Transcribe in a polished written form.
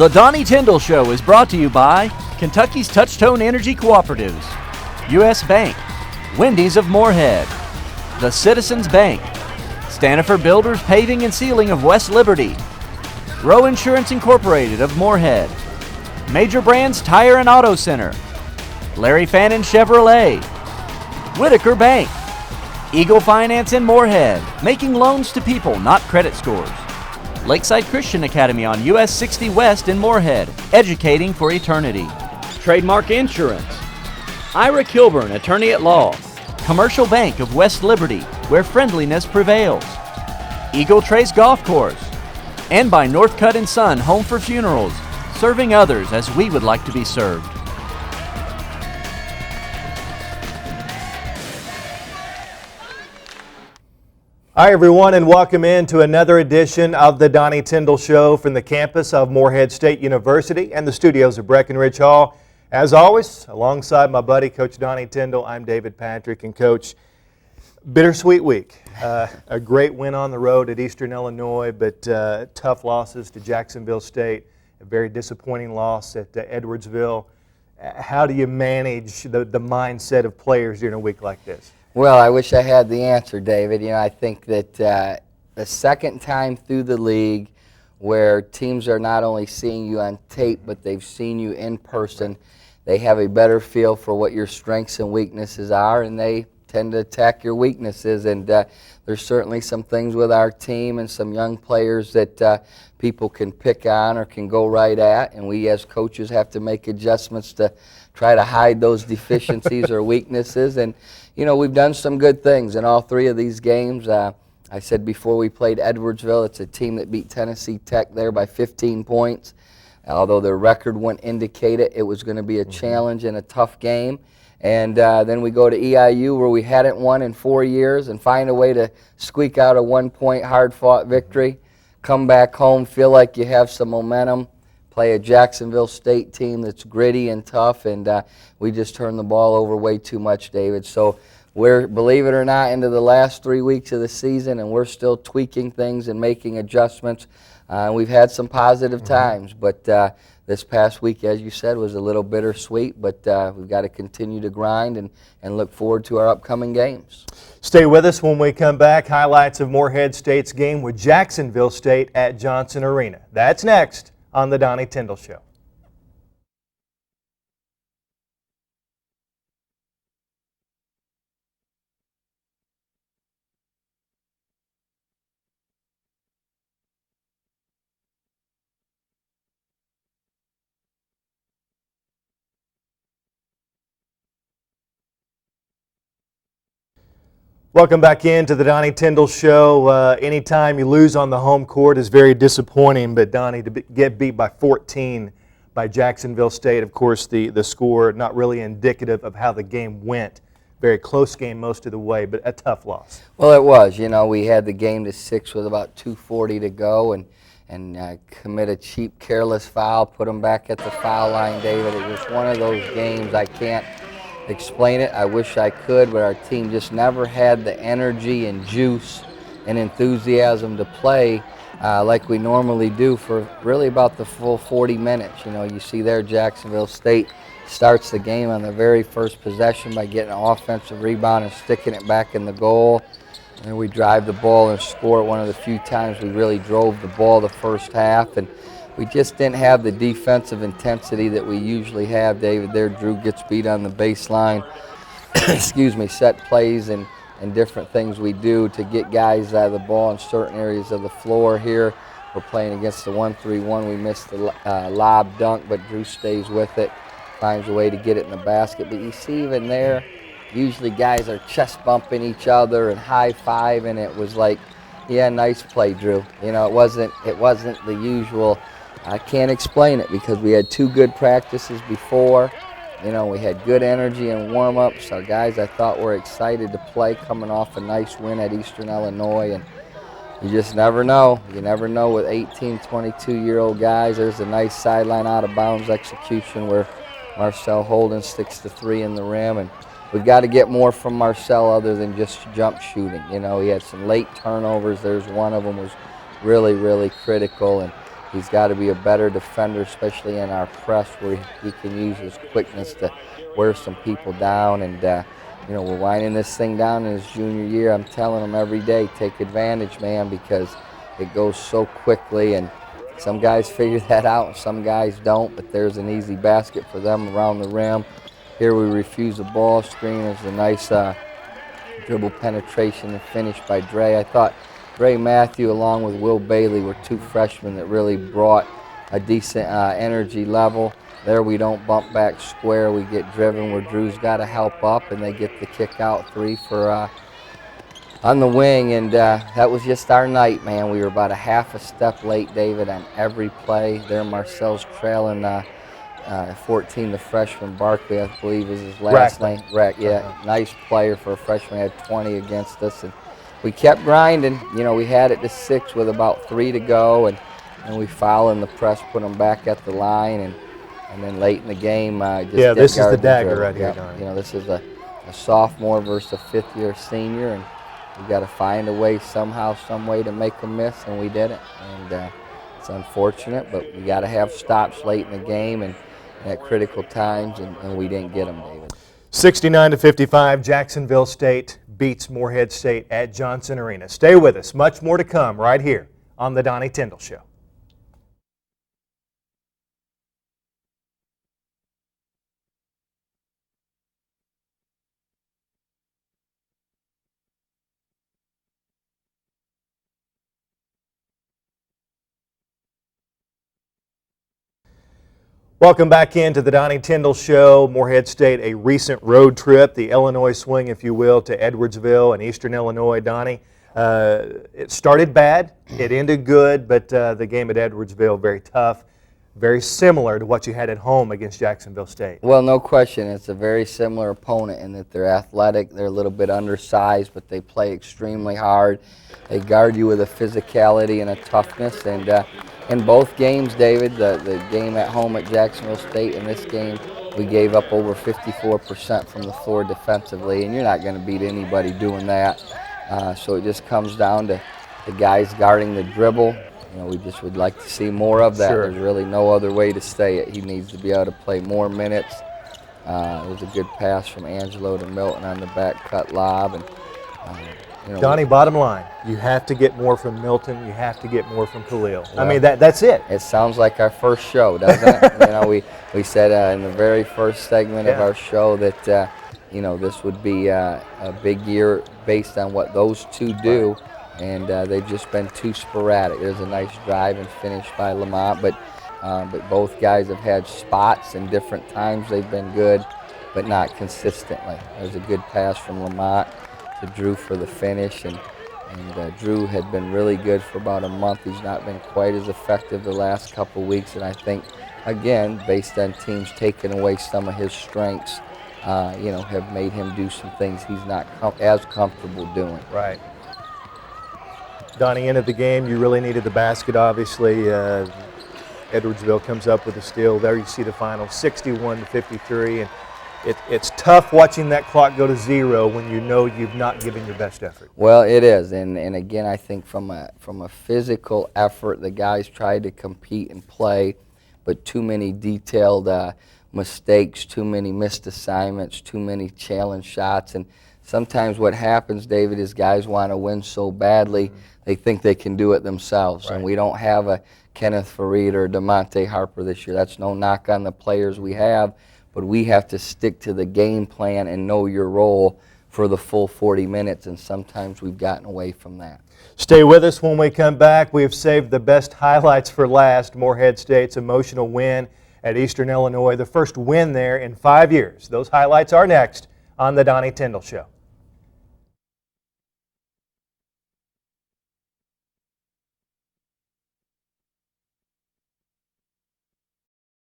The Donnie Tyndall Show is brought to you by Kentucky's Touchstone Energy Cooperatives, U.S. Bank, Wendy's of Moorhead, the Citizens Bank, Stanifer Builders Paving and Sealing of West Liberty, Rowe Insurance Incorporated of Moorhead, Major Brands Tire and Auto Center, Larry Fannin Chevrolet, Whitaker Bank, Eagle Finance in Moorhead, making loans to people, not credit scores. Lakeside Christian Academy on US 60 West in Moorhead, educating for eternity. Trademark Insurance, Ira Kilburn, attorney at law, Commercial Bank of West Liberty, where friendliness prevails. Eagle Trace Golf Course, and by Northcutt & Son Home for Funerals, serving others as we would like to be served. Hi everyone, and welcome in to another edition of the Donnie Tyndall Show from the campus of Moorhead State University and the studios of Breckenridge Hall. As always, alongside my buddy Coach Donnie Tyndall, I'm David Patrick. And Coach, bittersweet week. A great win on the road at Eastern Illinois, but tough losses to Jacksonville State, a very disappointing loss at Edwardsville. How do you manage the mindset of players during a week like this? Well, I wish I had the answer, David. You know, I think that the second time through the league where teams are not only seeing you on tape, but they've seen you in person, they have a better feel for what your strengths and weaknesses are, and they tend to attack your weaknesses. And there's certainly some things with our team and some young players that people can pick on or can go right at, and we as coaches have to make adjustments to try to hide those deficiencies or weaknesses. And you know, we've done some good things in all three of these games. I said before we played Edwardsville, it's a team that beat Tennessee Tech there by 15 points. Although their record wouldn't indicate it, it was going to be a challenge and a tough game. And then we go to EIU, where we hadn't won in 4 years, and find a way to squeak out a one-point hard-fought victory, come back home, feel like you have some momentum, play a Jacksonville State team that's gritty and tough, and we just turned the ball over way too much, David. So we're, believe it or not, into the last 3 weeks of the season, and we're still tweaking things and making adjustments. We've had some positive times, but this past week, as you said, was a little bittersweet, but we've got to continue to grind and look forward to our upcoming games. Stay with us when we come back. Highlights of Moorhead State's game with Jacksonville State at Johnson Arena. That's next on the Donnie Tyndall Show. Welcome back into the Donnie Tyndall Show. Anytime you lose on the home court is very disappointing, but Donnie, to get beat by 14 by Jacksonville State, of course the score not really indicative of how the game went. Very close game most of the way, but a tough loss. Well, it was. You know, we had the game to 6 with about 2:40 to go, and commit a cheap, careless foul, put them back at the foul line, David. It was one of those games I can't explain it. I wish I could, but our team just never had the energy and juice and enthusiasm to play like we normally do for really about the full 40 minutes. You know, you see there Jacksonville State starts the game on the very first possession by getting an offensive rebound and sticking it back in the goal. And then we drive the ball and score. One of the few times we really drove the ball the first half, and we just didn't have the defensive intensity that we usually have, David. There, Drew gets beat on the baseline. Excuse me, set plays and different things we do to get guys out of the ball in certain areas of the floor here. We're playing against the 1-3-1. We missed the lob dunk, but Drew stays with it, finds a way to get it in the basket. But you see even there, usually guys are chest bumping each other and high-fiving. It was like, yeah, nice play, Drew. You know, it wasn't the usual. I can't explain it because we had 2 good practices before. You know, we had good energy and warm-ups. Our guys, I thought, were excited to play, coming off a nice win at Eastern Illinois. And you just never know. You never know with 18, 22-year-old guys. There's a nice sideline out-of-bounds execution where Marcel Holden sticks the 3 in the rim. And we've got to get more from Marcel other than just jump shooting. You know, he had some late turnovers. There's one of them was really, really critical. And He's got to be a better defender, especially in our press, where he can use his quickness to wear some people down. And you know, we're winding this thing down in his junior year. I'm telling him every day, take advantage, man, because it goes so quickly. And some guys figure that out, and some guys don't. But there's an easy basket for them around the rim. Here we refuse the ball screen. There's a nice dribble penetration and finish by Dre. I thought Dre Matthew along with Will Bailey were two freshmen that really brought a decent energy level. There we don't bump back square, we get driven where Drew's got to help up, and they get the kick out three for on the wing, and that was just our night, man. We were about a half a step late, David, on every play. There Marcel's trailing 14, the freshman. Barkley, I believe, is his last name. Yeah, nice player for a freshman. Had 20 against us, and we kept grinding. You know, we had it to 6 with about 3 to go, and we foul in the press, put them back at the line, and then late in the game, just yeah, this is the dagger right here, Donnie. You know, this is a sophomore versus a fifth-year senior, and we got to find a way somehow, some way to make a miss, and we didn't. And it's unfortunate, but we got to have stops late in the game and at critical times, and we didn't get them, David. 69-55, Jacksonville State beats Morehead State at Johnson Arena. Stay with us. Much more to come right here on the Donnie Tyndall Show. Welcome back into the Donnie Tyndall Show. Morehead State, a recent road trip, the Illinois swing, if you will, to Edwardsville and Eastern Illinois. Donnie, it started bad, it ended good, but the game at Edwardsville, very tough, very similar to what you had at home against Jacksonville State. Well, no question. It's a very similar opponent in that they're athletic, they're a little bit undersized, but they play extremely hard. They guard you with a physicality and a toughness, and in both games, David, the game at home at Jacksonville State and this game, we gave up over 54% from the floor defensively, and you're not going to beat anybody doing that. So it just comes down to the guys guarding the dribble. You know, we just would like to see more of that. Sure. There's really no other way to say it. He needs to be able to play more minutes. It was a good pass from Angelo to Milton on the back cut lob. And you know, Donnie, bottom line, you have to get more from Milton. You have to get more from Khalil. Well, I mean, that's it. It sounds like our first show, doesn't it? You know, we said in the very first segment of our show that you know, this would be a big year based on what those two do, and they've just been too sporadic. There's a nice drive and finish by Lamont, but both guys have had spots and different times they've been good, but not consistently. There's a good pass from Lamont to Drew for the finish, and Drew had been really good for about a month. He's not been quite as effective the last couple weeks, and I think, again, based on teams taking away some of his strengths, you know, have made him do some things he's not as comfortable doing. Right. Donnie, end of the game, you really needed the basket, obviously. Edwardsville comes up with a steal. There you see the final, 61-53, and it's tough watching that clock go to 0 when you know you've not given your best effort. Well, it is, and again, I think from a physical effort, the guys tried to compete and play, but too many detailed mistakes, too many missed assignments, too many challenge shots, and sometimes what happens, David, is guys want to win so badly, they think they can do it themselves, right. And we don't have a Kenneth Farid or DeMonte Harper this year. That's no knock on the players we have, but we have to stick to the game plan and know your role for the full 40 minutes, and sometimes we've gotten away from that. Stay with us when we come back. We have saved the best highlights for last. Morehead State's emotional win at Eastern Illinois, the first win there in 5 years. Those highlights are next on the Donnie Tyndall Show.